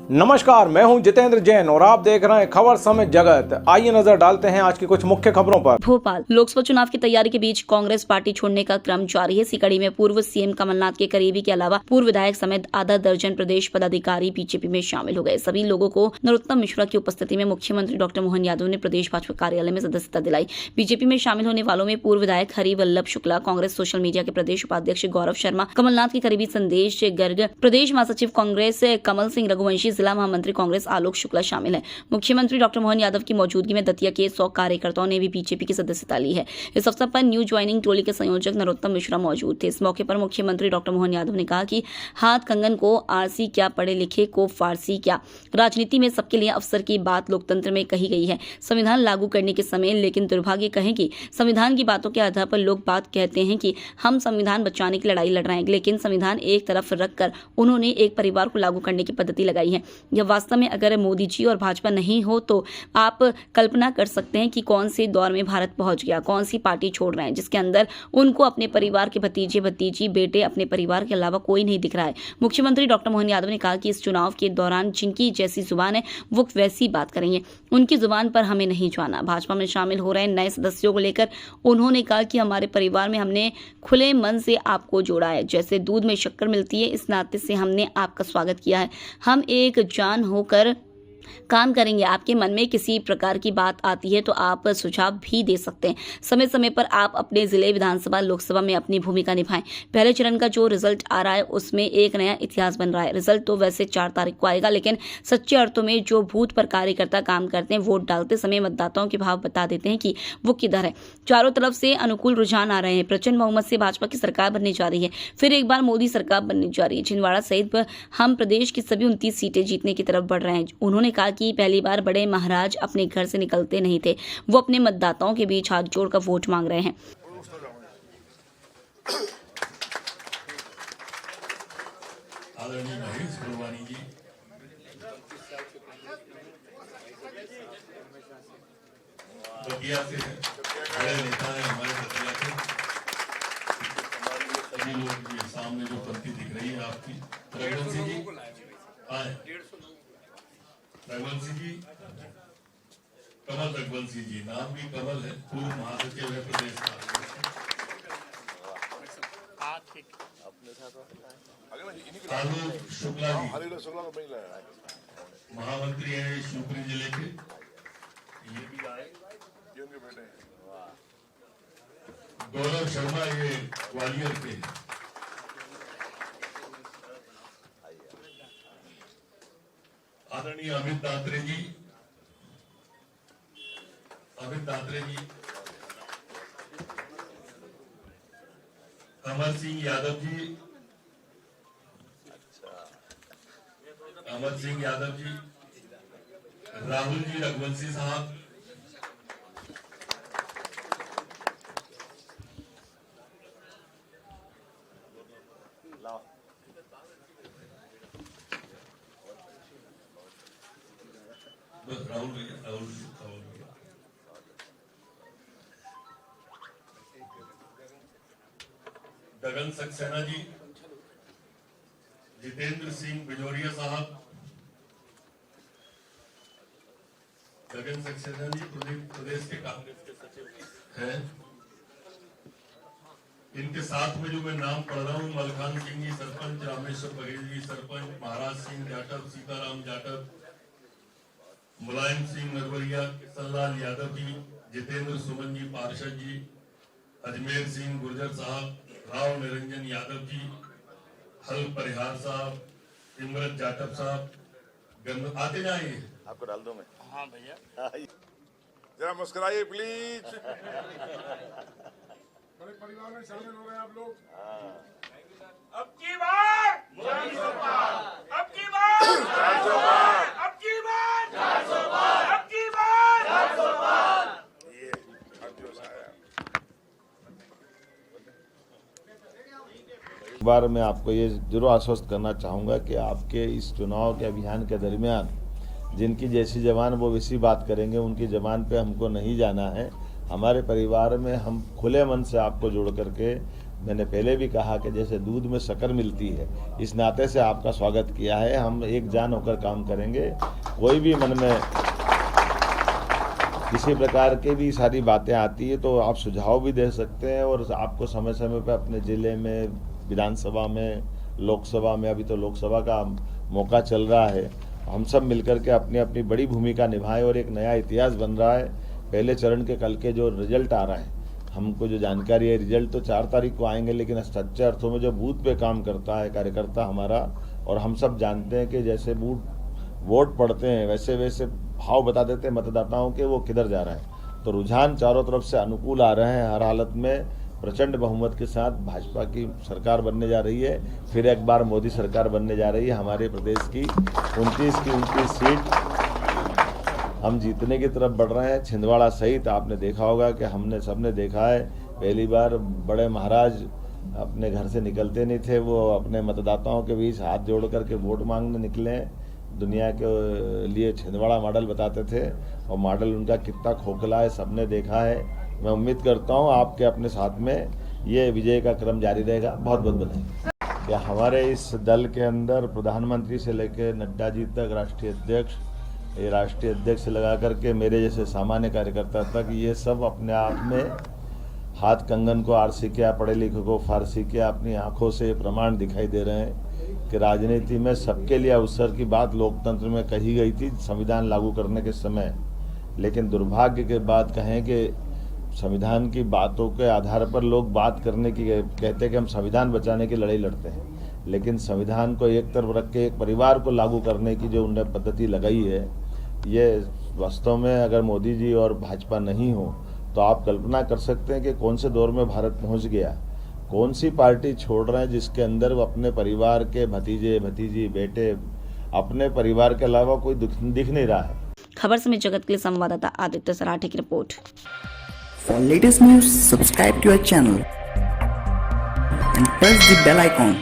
नमस्कार, मैं हूं जितेंद्र जैन और आप देख रहे हैं खबर समय जगत। आइए नजर डालते हैं आज की कुछ मुख्य खबरों पर। भोपाल लोकसभा चुनाव की तैयारी के बीच कांग्रेस पार्टी छोड़ने का क्रम जारी है। इसी कड़ी में पूर्व सीएम कमलनाथ के करीबी के अलावा पूर्व विधायक समेत आधा दर्जन प्रदेश पदाधिकारी बीजेपी में शामिल हो गए। सभी लोगों को नरोत्तम मिश्रा की उपस्थिति में मुख्यमंत्री डॉक्टर मोहन यादव ने प्रदेश भाजपा कार्यालय में सदस्यता दिलाई। बीजेपी में शामिल होने वालों में पूर्व विधायक हरिवल्लभ शुक्ला, कांग्रेस सोशल मीडिया के प्रदेश उपाध्यक्ष गौरव शर्मा, कमलनाथ के करीबी संदेश गर्ग, प्रदेश महासचिव कांग्रेस कमल सिंह रघुवंशी, जिला महामंत्री कांग्रेस आलोक शुक्ला शामिल है। मुख्यमंत्री डॉक्टर मोहन यादव की मौजूदगी में दतिया के 100 कार्यकर्ताओं ने भी बीजेपी की सदस्यता ली है। इस अवसर पर न्यू ज्वाइनिंग टोली के संयोजक नरोत्तम मिश्रा मौजूद थे। इस मौके पर मुख्यमंत्री डॉक्टर मोहन यादव ने कहा कि हाथ कंगन को आरसी क्या, पढ़े लिखे को फारसी क्या। राजनीति में सबके लिए अवसर की बात लोकतंत्र में कही गई है, संविधान लागू करने के समय। लेकिन दुर्भाग्य कहें कि संविधान की बातों के आधार पर लोग बात कहते हैं कि हम संविधान बचाने की लड़ाई लड़ रहे हैं, लेकिन संविधान एक तरफ रखकर उन्होंने एक परिवार को लागू करने की पद्धति लगाई है। यह वास्तव में अगर मोदी जी और भाजपा नहीं हो तो आप कल्पना कर सकते हैं कि कौन से दौर में भारत पहुंच गया, कौन सी पार्टी छोड़ रहे हैं जिसके अंदर उनको अपने परिवार के भतीजे भतीजी बेटे अपने परिवार के अलावा कोई नहीं दिख रहा है। मुख्यमंत्री डॉक्टर मोहन यादव ने कहा कि इस चुनाव के दौरान जिनकी जैसी जुबान है वो वैसी बात करेंगे, उनकी जुबान पर हमें नहीं जाना। भाजपा में शामिल हो रहे नए सदस्यों को लेकर उन्होंने कहा कि हमारे परिवार में हमने खुले मन से आपको जोड़ा है, जैसे दूध में शक्कर मिलती है, इस नाते से हमने आपका स्वागत किया है। हम एक जान होकर काम करेंगे। आपके मन में किसी प्रकार की बात आती है तो आप सुझाव भी दे सकते हैं। समय समय पर आप अपने जिले, विधानसभा, लोकसभा में अपनी भूमिका निभाएं। पहले चरण का जो रिजल्ट आ रहा है उसमें एक नया इतिहास बन रहा है। रिजल्ट तो वैसे 4 तारीख को आएगा, लेकिन सच्चे अर्थों में जो बूथ पर कार्यकर्ता काम करते हैं, वोट डालते समय मतदाताओं के भाव बता देते हैं कि वो किधर है। चारों तरफ से अनुकूल रुझान आ रहे हैं। प्रचंड बहुमत से भाजपा की सरकार बनने जा रही है, फिर एक बार मोदी सरकार बनने जा रही है। छिंदवाड़ा सहित हम प्रदेश की सभी 29 सीटें जीतने की तरफ बढ़ रहे हैं। उन्होंने कहा कि पहली बार बड़े महाराज अपने घर से निकलते नहीं थे, वो अपने मतदाताओं के बीच हाथ जोड़कर वोट मांग रहे हैं। आदरणीय महेश गुरवानी जी, दतिया से बड़े नेता है हमारे दतिया के। सभी लोग ये सामने जो पंक्ति दिख रही है आपकी, रघुवंशी जी आए, रघुवंशी जी, कमल रघुवंशी जी, नाम भी कमल है, पूर्व महासचिव है प्रदेश का। आलोक शुक्ला जी महामंत्री है शिवपुरी जिले के, ये भी आए। गौरव शर्मा ये ग्वालियर के। आदरणीय अमित दात्रे जी, अमर सिंह यादव जी, राहुल जी रघुवंशी साहब, राहुल गगन सक्सेना जी, जितेंद्र सिंह बिजोरिया साहब, गगन सक्सेना जी प्रदेश के कांग्रेस के सचिव हैं। इनके साथ में जो मैं नाम पढ़ रहा हूँ, मलखान सिंह जी सरपंच, रामेश्वर बघेल जी सरपंच, महाराज सिंह जाटव, सीताराम जाटव, मुलायम सिंह नरवरिया, किशनलाल यादव जी, जितेंद्र सुमन जी पार्षद जी, अजमेर सिंह गुर्जर साहब, राव निरंजन यादव जी, हल परिहार साहब, इमरत जाटव साहब, आते जाइए, आपको डाल दो मैं। हाँ भैया, जरा मुस्कुराइए प्लीज। बड़े परिवार में शामिल हो रहे हैं आप लोग। अब की बार मोदी सरकार, अब की बार 400 पार, अब की बार 400 पार, अब की बार 400 पार। ये जोश आया। एक बार मैं आपको ये जरूर आश्वस्त करना चाहूँगा कि आपके इस चुनाव के अभियान के दरमियान जिनकी जैसी जबान वो वैसी बात करेंगे, उनकी जबान पे हमको नहीं जाना है। हमारे परिवार में हम खुले मन से आपको जोड़ करके मैंने पहले भी कहा कि जैसे दूध में शक्कर मिलती है, इस नाते से आपका स्वागत किया है। हम एक जान होकर काम करेंगे। कोई भी मन में किसी प्रकार की भी सारी बातें आती है तो आप सुझाव भी दे सकते हैं, और आपको समय समय पर अपने ज़िले में, विधानसभा में, लोकसभा में, अभी तो लोकसभा का मौका चल रहा है, हम सब मिलकर के अपनी अपनी बड़ी भूमिका निभाएं और एक नया इतिहास बन रहा है। पहले चरण के कल के जो रिजल्ट आ रहा है, हमको जो जानकारी है, रिजल्ट तो 4 तारीख को आएंगे, लेकिन सच्चे अर्थों में जो बूथ पे काम करता है कार्यकर्ता हमारा, और हम सब जानते हैं कि जैसे वोट पड़ते हैं वैसे वैसे भाव बता देते हैं मतदाताओं के वो किधर जा रहा है। तो रुझान चारों तरफ से अनुकूल आ रहे हैं। हर हालत में प्रचंड बहुमत के साथ भाजपा की सरकार बनने जा रही है। फिर एक बार मोदी सरकार बनने जा रही है। हमारे प्रदेश की 29 सीट हम जीतने की तरफ बढ़ रहे हैं। छिंदवाड़ा सहित आपने देखा होगा कि हमने सबने देखा है, पहली बार बड़े महाराज अपने घर से निकलते नहीं थे, वो अपने मतदाताओं के बीच हाथ जोड़ करके वोट मांगने निकले। दुनिया के लिए छिंदवाड़ा मॉडल बताते थे, और मॉडल उनका कितना खोखला है सबने देखा है। मैं उम्मीद करता हूँ आपके अपने साथ में ये विजय का क्रम जारी रहेगा। बहुत बहुत बधाई। क्या हमारे इस दल के अंदर प्रधानमंत्री से लेकर नड्डा जी तक, राष्ट्रीय अध्यक्ष से लगा करके मेरे जैसे सामान्य कार्यकर्ता तक, ये सब अपने आप में हाथ कंगन को आरसी किया, पढ़े लिखे को फारसी किया, अपनी आंखों से प्रमाण दिखाई दे रहे हैं कि राजनीति में सबके लिए अवसर की बात लोकतंत्र में कही गई थी संविधान लागू करने के समय। लेकिन दुर्भाग्य के बात कहें कि संविधान की बातों के आधार पर लोग बात करने की कहते हैं कि हम संविधान बचाने की लड़ाई लड़ते हैं, लेकिन संविधान को एक तरफ रख के एक परिवार को लागू करने की जो उन्होंने पद्धति लगाई है, ये वास्तव में अगर मोदी जी और भाजपा नहीं हो तो आप कल्पना कर सकते हैं कि कौन से दौर में भारत पहुंच गया। कौन सी पार्टी छोड़ रहे हैं जिसके अंदर वो अपने परिवार के भतीजे, भतीजी, बेटे, अपने परिवार के अलावा कोई दिख नहीं रहा है। खबर समय जगत के लिए संवाददाता आदित्य सराठे की report. For latest news, subscribe to our channel and press the bell icon.